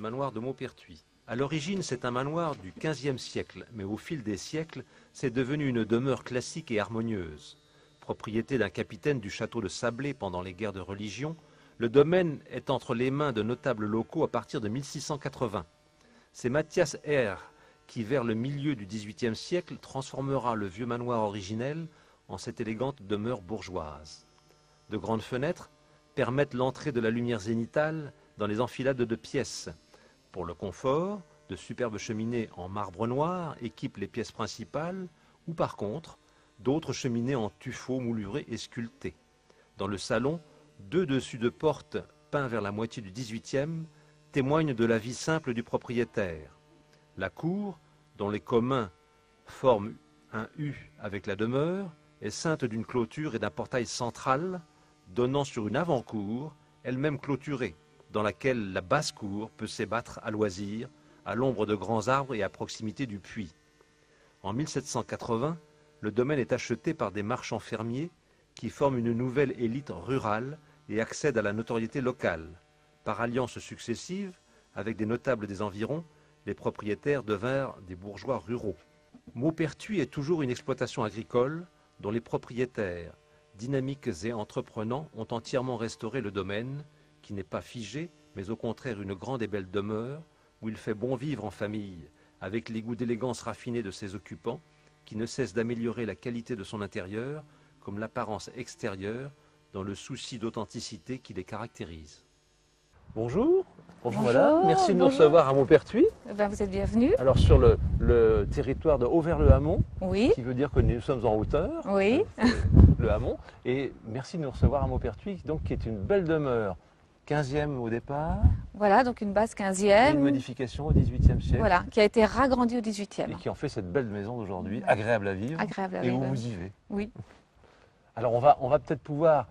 manoir de Maupertuis. À l'origine, c'est un manoir du XVe siècle, mais au fil des siècles, c'est devenu une demeure classique et harmonieuse. Propriété d'un capitaine du château de Sablé pendant les guerres de religion, le domaine est entre les mains de notables locaux à partir de 1680. C'est Mathias Herr qui, vers le milieu du XVIIIe siècle, transformera le vieux manoir originel en cette élégante demeure bourgeoise. De grandes fenêtres permettent l'entrée de la lumière zénitale dans les enfilades de pièces. Pour le confort, de superbes cheminées en marbre noir équipent les pièces principales, ou par contre, d'autres cheminées en tuffeau mouluré et sculpté. Dans le salon, 2 dessus de porte peints vers la moitié du XVIIIe témoignent de la vie simple du propriétaire. La cour, dont les communs forment un U avec la demeure, est ceinte d'une clôture et d'un portail central donnant sur une avant-cour, elle-même clôturée, dans laquelle la basse-cour peut s'ébattre à loisir, à l'ombre de grands arbres et à proximité du puits. En 1780, le domaine est acheté par des marchands fermiers qui forment une nouvelle élite rurale et accèdent à la notoriété locale. Par alliances successives, avec des notables des environs, les propriétaires devinrent des bourgeois ruraux. Maupertuis est toujours une exploitation agricole dont les propriétaires, dynamiques et entreprenants, ont entièrement restauré le domaine, qui n'est pas figé, mais au contraire une grande et belle demeure, où il fait bon vivre en famille, avec les goûts d'élégance raffinés de ses occupants, qui ne cessent d'améliorer la qualité de son intérieur, comme l'apparence extérieure, dans le souci d'authenticité qui les caractérise. Bonjour. Bonjour madame, merci de nous recevoir à Maupertuis. Ben, vous êtes bienvenue. Alors sur le territoire de Auvers-le-Hamon, Oui. qui veut dire que nous sommes en hauteur, Oui. le Hamon, et merci de nous recevoir à Maupertuis, donc, qui est une belle demeure, 15e au départ, Voilà, donc une base et 15e. une modification au 18e siècle, Voilà, qui a été ragrandie au 18e. et qui en fait cette belle maison d'aujourd'hui, agréable à vivre, Agréable à et vivre. où vous vivez. Oui. Alors on va peut-être pouvoir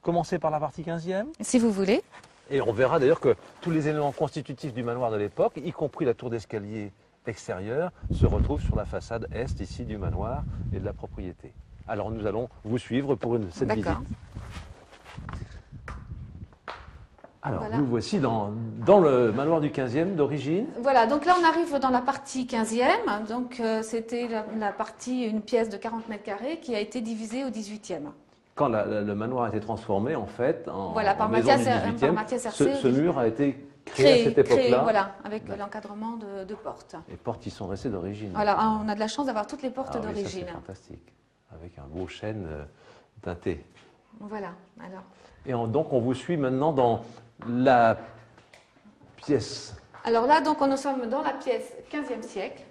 commencer par la partie 15e. Si vous voulez. Et on verra d'ailleurs que tous les éléments constitutifs du manoir de l'époque, y compris la tour d'escalier extérieure, se retrouvent sur la façade est ici du manoir et de la propriété. Alors nous allons vous suivre pour cette visite. D'accord. Alors Voilà. nous voici dans le manoir du 15e d'origine. Voilà, donc là on arrive dans la partie 15e. Donc c'était la partie, une pièce de 40 mètres carrés qui a été divisée au 18e. Quand le manoir a été transformé en fait en, Voilà, par en maison Mathias du 18e, Mathias Hersé, ce mur a été créé à cette époque-là. voilà, avec l'encadrement de portes. Les portes qui sont restées d'origine. Voilà, on a de la chance d'avoir toutes les portes Ah oui, ça, d'origine. c'est fantastique, avec un beau chêne teinté. Voilà, alors. Et donc on vous suit maintenant dans la pièce. Alors là, donc, nous sommes dans la pièce 15e siècle.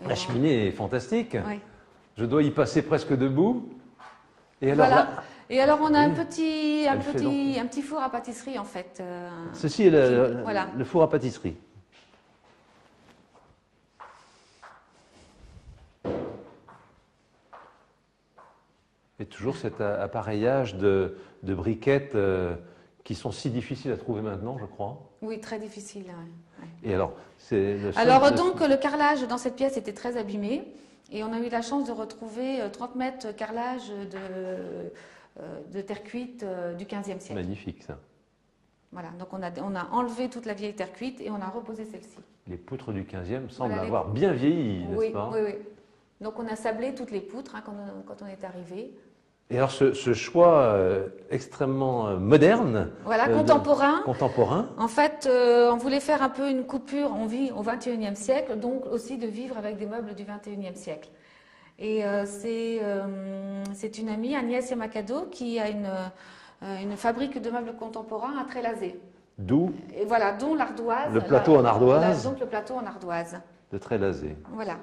La cheminée est fantastique. Oui. Je dois y passer presque debout. Et alors, Voilà. là, Et alors, on a oui, un petit four à pâtisserie, en fait. ceci est Voilà. le four à pâtisserie. Et toujours cet appareillage de briquettes qui sont si difficiles à trouver maintenant, je crois. Oui, très difficile. Ouais. Et alors, c'est le Alors, donc, le carrelage dans cette pièce était très abîmé. Et on a eu la chance de retrouver 30 mètres carrelage de terre cuite du 15e siècle. magnifique, ça. Voilà, donc on a enlevé toute la vieille terre cuite et on a reposé celle-ci. Les poutres du 15e semblent Voilà, avoir bien vieilli, n'est-ce Oui, pas? oui, oui. Donc on a sablé toutes les poutres quand on est arrivé. Et alors, ce choix extrêmement moderne, Voilà, contemporain. En fait, on voulait faire un peu une coupure. On vit au XXIe siècle, donc aussi de vivre avec des meubles du XXIe siècle. Et c'est une amie, Agnès Yamakado, qui a une fabrique de meubles contemporains à Trélazé. d'où Et voilà, dont l'ardoise. le plateau en ardoise Donc le plateau en ardoise. de Trélazé. Voilà.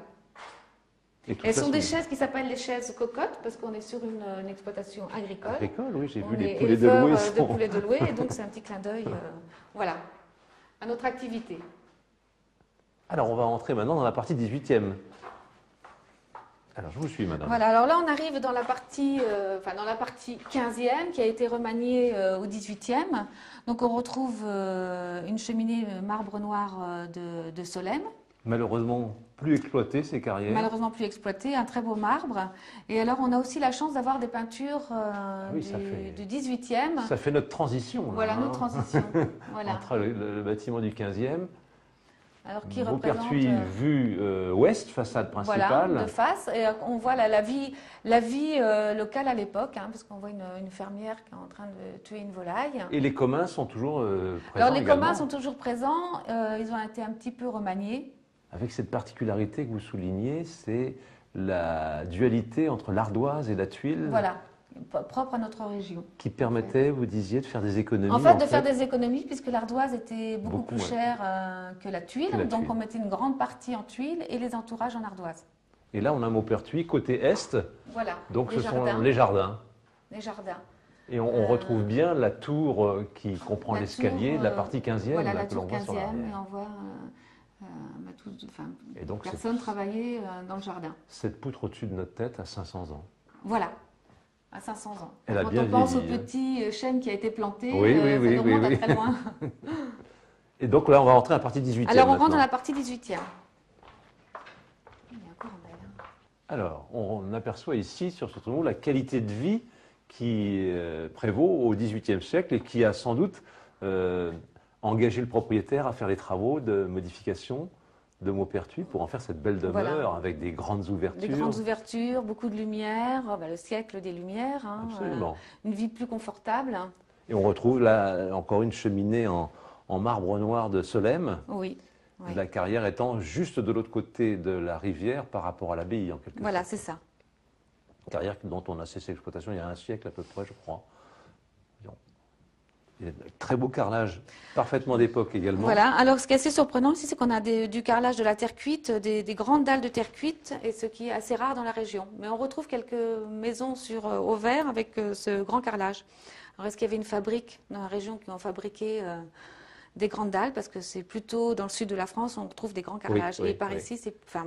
Et tout Elles ça sont des chaises qui s'appellent les chaises cocottes, parce qu'on est sur une exploitation agricole. agricole, oui, j'ai On vu les est poulets de éleveur, louer. de poulets de louer, et donc c'est un petit clin d'œil, voilà, à notre activité. Alors, on va entrer maintenant dans la partie 18e. Alors, je vous suis, madame. Voilà, alors là on arrive dans la partie 15e qui a été remaniée au 18e. Donc on retrouve une cheminée marbre noir de Solesmes. Malheureusement, plus exploité ces carrières. Malheureusement plus exploité, un très beau marbre. Et alors, on a aussi la chance d'avoir des peintures du 18e. Ça fait notre transition. Là, voilà, notre transition. Voilà. Entre le bâtiment du 15e. Alors, qui Maupertuis vue ouest, façade principale. Voilà, de face. Et on voit la vie locale à l'époque, hein, parce qu'on voit une fermière qui est en train de tuer une volaille. Et les communs sont toujours présents. Alors, les également. communs sont toujours présents. Ils ont été un petit peu remaniés. Avec cette particularité que vous soulignez, c'est la dualité entre l'ardoise et la tuile. Voilà, propre à notre région. Qui permettait, vous disiez, de faire des économies. En fait, faire des économies, puisque l'ardoise était beaucoup plus chère que la tuile. Donc, on mettait une grande partie en tuile et les entourages en ardoise. Et là, on a Maupertuis, côté est. Voilà. Donc, ce sont les jardins. Les jardins. Et on retrouve bien la tour qui comprend l'escalier, la partie 15e. Voilà, la tour 15e, et on voit et donc, personne travaillait dans le jardin. Cette poutre au-dessus de notre tête a 500 ans. Voilà, à 500 ans. Elle a Quand bien on pense au vieilli, petit chêne qui a été planté, oui, ça remonte à très loin. Et donc là, on va rentrer à la partie 18e. Alors, on rentre dans la partie 18e. Alors, on aperçoit ici, sur ce tonneau, la qualité de vie qui prévaut au XVIIIe siècle et qui a sans doute engagé le propriétaire à faire les travaux de modification de Maupertuis pour en faire cette belle demeure avec des grandes ouvertures. Des grandes ouvertures, beaucoup de lumière, le siècle des lumières. Hein, absolument. Une vie plus confortable. Et on retrouve là encore une cheminée en marbre noir de Solesmes. Oui. Oui. La carrière étant juste de l'autre côté de la rivière par rapport à l'abbaye, en quelque sorte. Voilà, c'est ça. Carrière dont on a cessé l'exploitation il y a un siècle à peu près, je crois. Il y a un très beau carrelage, parfaitement d'époque également. Voilà, alors ce qui est assez surprenant ici, c'est qu'on a du carrelage de la terre cuite, des grandes dalles de terre cuite, et ce qui est assez rare dans la région. Mais on retrouve quelques maisons sur Auvers avec ce grand carrelage. Alors est-ce qu'il y avait une fabrique dans la région qui ont fabriqué des grandes dalles, parce que c'est plutôt dans le sud de la France, on retrouve des grands carrelages. Et par ici,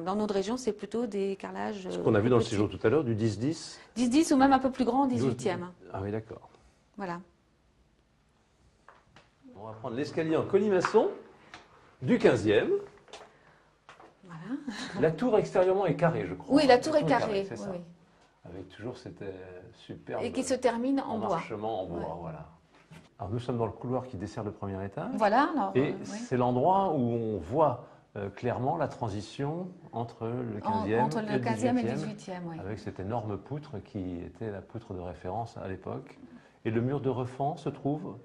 dans notre région, c'est plutôt des carrelages. Ce qu'on a vu dans le séjour tout à l'heure, du 10-10. 10-10 ou même un peu plus grand, 18e. Ah oui, d'accord. Voilà. On va prendre l'escalier en colimaçon du 15e. Voilà. La tour extérieurement est carrée, je crois. Oui, la tour est carrée. C'est ça. Oui. Avec toujours cette superbe. Et qui se termine en bois. Marchement en bois, voilà. Alors nous sommes dans le couloir qui dessert le premier étage. Voilà. Alors, et c'est l'endroit où on voit clairement la transition entre le 15e, et le 18e, oui. Avec cette énorme poutre qui était la poutre de référence à l'époque. Et le mur de refend se trouve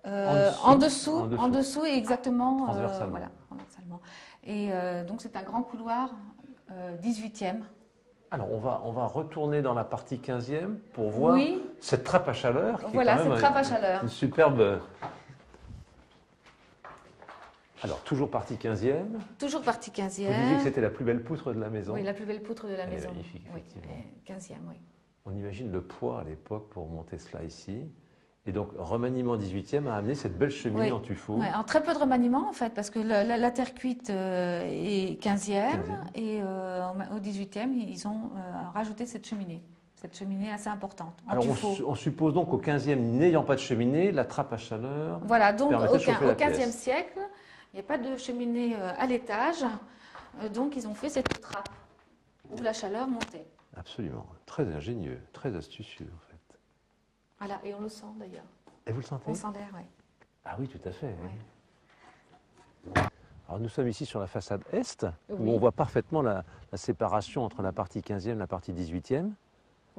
en dessous et exactement transversalement. Voilà, transversalement. Et donc c'est un grand couloir 18e. Alors, on va retourner dans la partie 15e pour voir cette trappe à chaleur. Voilà, cette trappe à chaleur. Une superbe. Alors, toujours partie 15e. Toujours partie 15e. Vous disiez que c'était la plus belle poutre de la maison. Oui, la plus belle poutre de la maison. Elle est magnifique, effectivement. 15e, oui. On imagine le poids à l'époque pour monter cela ici. Et donc, remaniement 18e a amené cette belle cheminée en tuffeau. Oui, en très peu de remaniement, en fait, parce que la terre cuite est 15e, et au 18e, ils ont rajouté cette cheminée assez importante. Alors, on suppose donc qu'au 15e, n'ayant pas de cheminée, la trappe à chaleur. Voilà, donc au 15e siècle, il n'y a pas de cheminée à l'étage, donc ils ont fait cette trappe où la chaleur montait. Absolument, très ingénieux, très astucieux, en fait. Voilà, et on le sent d'ailleurs. Et vous le sentez? On sent l'air, oui. Ah oui, tout à fait. Oui. Alors nous sommes ici sur la façade est, où on voit parfaitement la séparation entre la partie 15e et la partie 18e,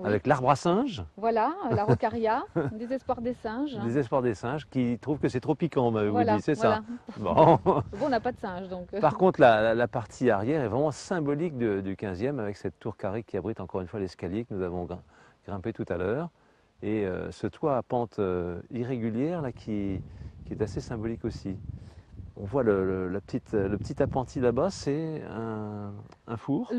avec l'arbre à singes. Voilà, la rocaria, des espoirs des singes. Des espoirs des singes qui trouvent que c'est trop piquant, vous dites, c'est ça? Bon, on n'a pas de singes, donc. Par contre, la partie arrière est vraiment symbolique du 15e, avec cette tour carrée qui abrite encore une fois l'escalier que nous avons grimpé tout à l'heure. Et ce toit à pente irrégulière là, qui est assez symbolique aussi. On voit le petit appentis là-bas, c'est un four.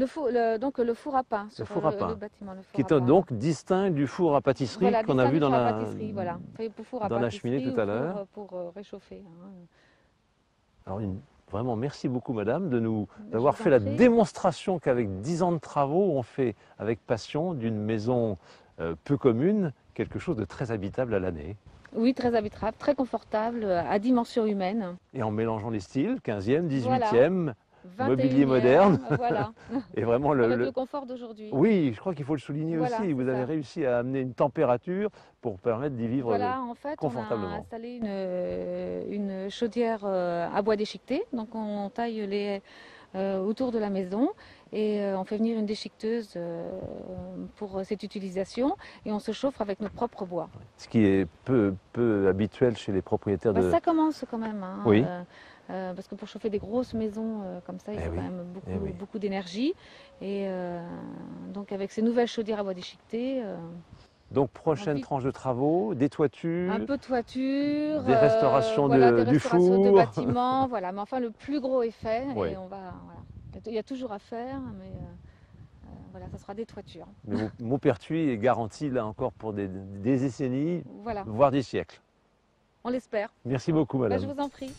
Donc le four à pain sur le bâtiment. Qui est donc distinct du four à pâtisserie qu'on a vu dans la cheminée tout à l'heure. Pour réchauffer. Hein. Alors vraiment, merci beaucoup madame d'avoir fait la démonstration qu'avec 10 ans de travaux, on fait avec passion d'une maison peu commune, quelque chose de très habitable à l'année. Oui, très habitable, très confortable, à dimension humaine. Et en mélangeant les styles, 15e, 18e, mobilier moderne. Voilà. Et vraiment Avec le confort d'aujourd'hui. Oui, je crois qu'il faut le souligner Voilà, aussi. Vous avez réussi à amener une température pour permettre d'y vivre en fait, confortablement. on a installé une chaudière à bois déchiqueté. Donc on taille les haies autour de la maison et on fait venir une déchiqueteuse pour cette utilisation et on se chauffe avec notre propre bois. Ce qui est peu habituel chez les propriétaires de... Ça commence quand même. Hein, oui. Parce que pour chauffer des grosses maisons comme ça, il faut quand même beaucoup d'énergie. Et donc avec ces nouvelles chaudières à bois déchiqueté... donc prochaine tranche de travaux, des toitures... Un peu de toiture, des restaurations, du four... de bâtiments, voilà. Mais enfin, le plus gros est fait oui. et on va... Voilà. Il y a toujours à faire, mais voilà, ça sera des toitures. Mais Maupertuis est garanti là encore pour des décennies, voilà. voire des siècles. On l'espère. Merci beaucoup, madame. Je vous en prie.